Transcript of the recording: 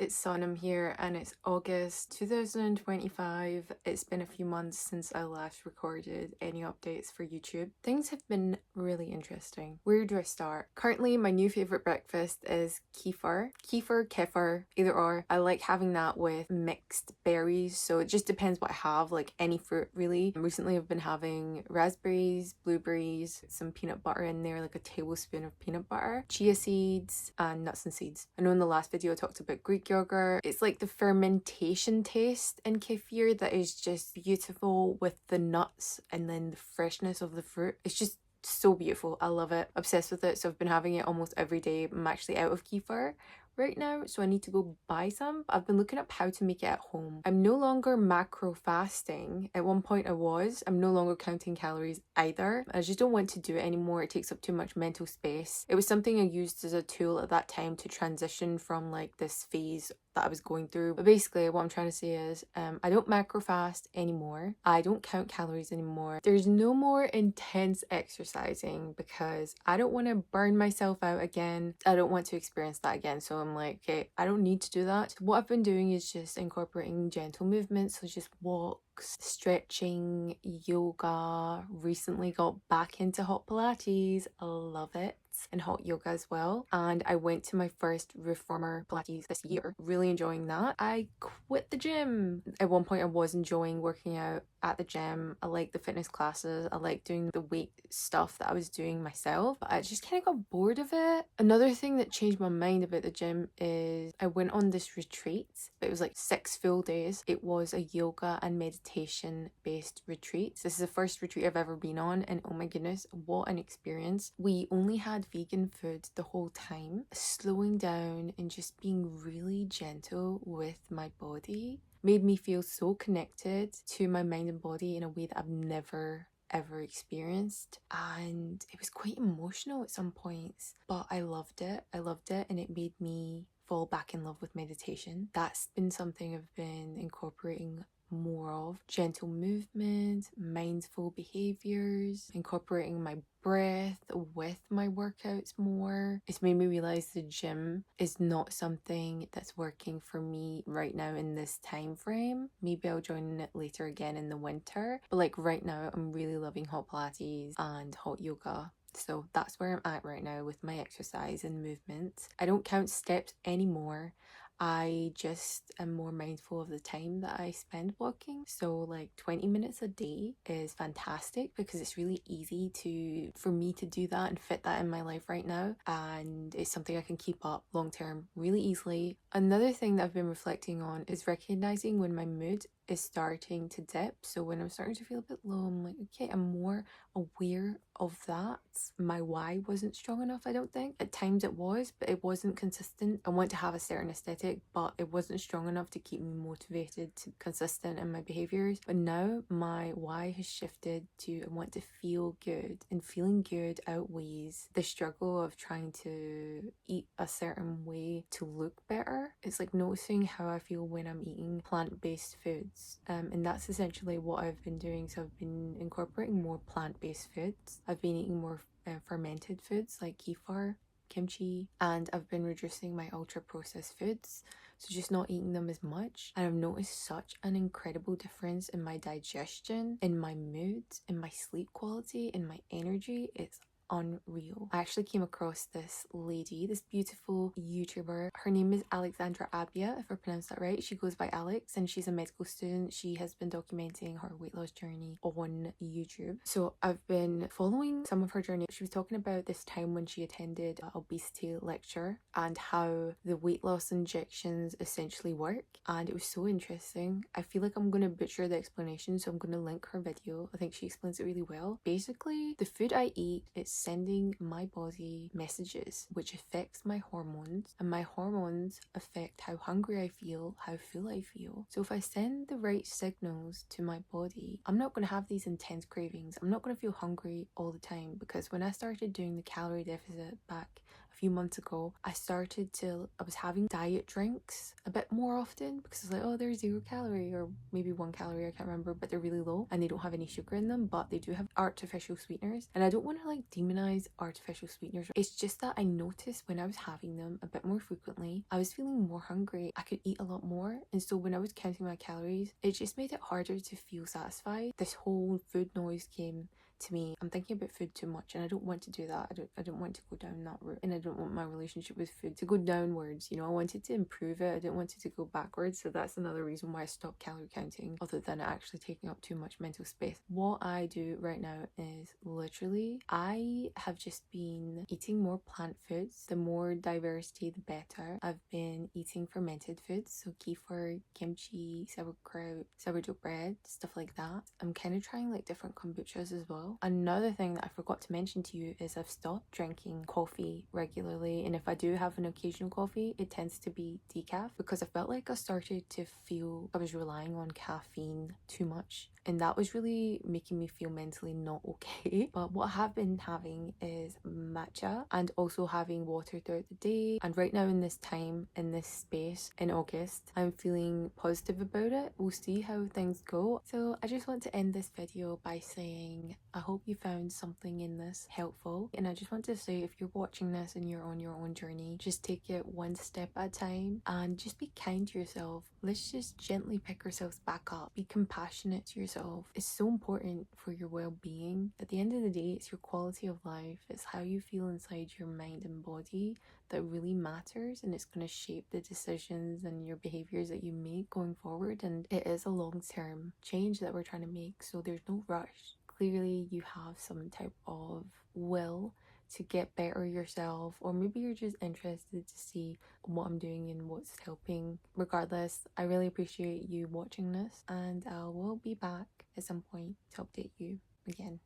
It's Sonam here and it's August 2025. It's been a few months since I last recorded any updates for YouTube. Things have been really interesting. Where do I start? Currently, my new favourite breakfast is kefir. Kefir, either or. I like having that with mixed berries, so it just depends what I have, like any fruit really. Recently I've been having raspberries, blueberries, some peanut butter in there, like a tablespoon of peanut butter, chia seeds and nuts and seeds. I know in the last video I talked about Greek yogurt. It's like the fermentation taste in kefir that is just beautiful with the nuts and then the freshness of the fruit. It's just so beautiful. I love it. Obsessed with it. So I've been having it almost every day. I'm actually out of kefir right now, so I need to go buy some. I've been looking up how to make it at home. I'm no longer macro fasting. At one point I was. I'm no longer counting calories either. I just don't want to do it anymore. It takes up too much mental space. It was something I used as a tool at that time to transition from like this phase that I was going through. But basically what I'm trying to say is I don't macro fast anymore. I don't count calories anymore. There's no more intense exercising because I don't want to burn myself out again. I don't want to experience that again. So I'm like, okay, I don't need to do that. What I've been doing is just incorporating gentle movements, so just walks, stretching, yoga. Recently got back into hot Pilates. I love it. And hot yoga as well. And I went to my first reformer Pilates this year. Really enjoying that. I quit the gym. At one point I was enjoying working out at the gym. I like the fitness classes. I like doing the weight stuff that I was doing myself. But I just kind of got bored of it. Another thing that changed my mind about the gym is I went on this retreat. It was like 6 full days. It was a yoga and meditation based retreat. This is the first retreat I've ever been on, and oh my goodness, what an experience. We only had vegan food the whole time. Slowing down and just being really gentle with my body made me feel so connected to my mind and body in a way that I've never ever experienced, and it was quite emotional at some points, but I loved it and it made me fall back in love with meditation. That's been something I've been incorporating more of. Gentle movement, mindful behaviors, incorporating my breath with my workouts more. It's made me realize the gym is not something that's working for me right now in this time frame. Maybe I'll join it later again in the winter, but like right now I'm really loving hot Pilates and hot yoga. So that's where I'm at right now with my exercise and movement. I don't count steps anymore. I just am more mindful of the time that I spend walking. So like 20 minutes a day is fantastic because it's really easy for me to do that and fit that in my life right now. And it's something I can keep up long term really easily. Another thing that I've been reflecting on is recognizing when my mood is starting to dip. So when I'm starting to feel a bit low, I'm like, okay, I'm more aware of that. My why wasn't strong enough, I don't think. At times it was, but it wasn't consistent. I want to have a certain aesthetic, but it wasn't strong enough to keep me motivated to be consistent in my behaviors. But now my why has shifted to I want to feel good, and feeling good outweighs the struggle of trying to eat a certain way to look better. It's like noticing how I feel when I'm eating plant-based foods. And that's essentially what I've been doing. So I've been incorporating more plant-based foods. I've been eating more fermented foods like kefir, kimchi, and I've been reducing my ultra processed foods, so just not eating them as much. And I've noticed such an incredible difference in my digestion, in my mood, in my sleep quality, in my energy. It's unreal. I actually came across this lady, this beautiful YouTuber. Her name is Alexandra Abia, if I pronounced that right. She goes by Alex and she's a medical student. She has been documenting her weight loss journey on YouTube. So I've been following some of her journey. She was talking about this time when she attended an obesity lecture and how the weight loss injections essentially work, and it was so interesting. I feel like I'm going to butcher the explanation, so I'm going to link her video. I think she explains it really well. Basically, the food I eat, it's sending my body messages which affects my hormones, and my hormones affect how hungry I feel, how full I feel. So if I send the right signals to my body, I'm not going to have these intense cravings. I'm not going to feel hungry all the time, because when I started doing the calorie deficit back a few months ago, I was having diet drinks a bit more often because it's like, oh, they're 0 calorie or maybe 1 calorie, I can't remember, but they're really low and they don't have any sugar in them, but they do have artificial sweeteners. And I don't want to like demonize artificial sweeteners. It's just that I noticed when I was having them a bit more frequently, I was feeling more hungry. I could eat a lot more. And so when I was counting my calories, it just made it harder to feel satisfied. This whole food noise came to me. I'm thinking about food too much and I don't want to do that. I don't want to go down that route, and I don't want my relationship with food to go downwards. You know, I wanted to improve it. I didn't want it to go backwards. So that's another reason why I stopped calorie counting, other than it actually taking up too much mental space. What I do right now is literally, I have just been eating more plant foods. The more diversity, the better. I've been eating fermented foods, so kefir, kimchi, sauerkraut, sourdough bread, stuff like that. I'm kind of trying like different kombuchas as well. Another thing that I forgot to mention to you is I've stopped drinking coffee regularly, and if I do have an occasional coffee, it tends to be decaf, because I felt like I started to feel I was relying on caffeine too much, and that was really making me feel mentally not okay. But what I have been having is matcha and also having water throughout the day. And right now in this time, in this space, in August, I'm feeling positive about it. We'll see how things go. So I just want to end this video by saying I hope you found something in this helpful. And I just want to say, if you're watching this and you're on your own journey, just take it one step at a time and just be kind to yourself. Let's just gently pick ourselves back up. Be compassionate to yourself. It's so important for your well-being. At the end of the day, it's your quality of life. It's how you feel inside your mind and body that really matters, and it's going to shape the decisions and your behaviors that you make going forward. And it is a long-term change that we're trying to make, so there's no rush. Clearly you have some type of will to get better yourself, or maybe you're just interested to see what I'm doing and what's helping. Regardless, I really appreciate you watching this, and I will be back at some point to update you again.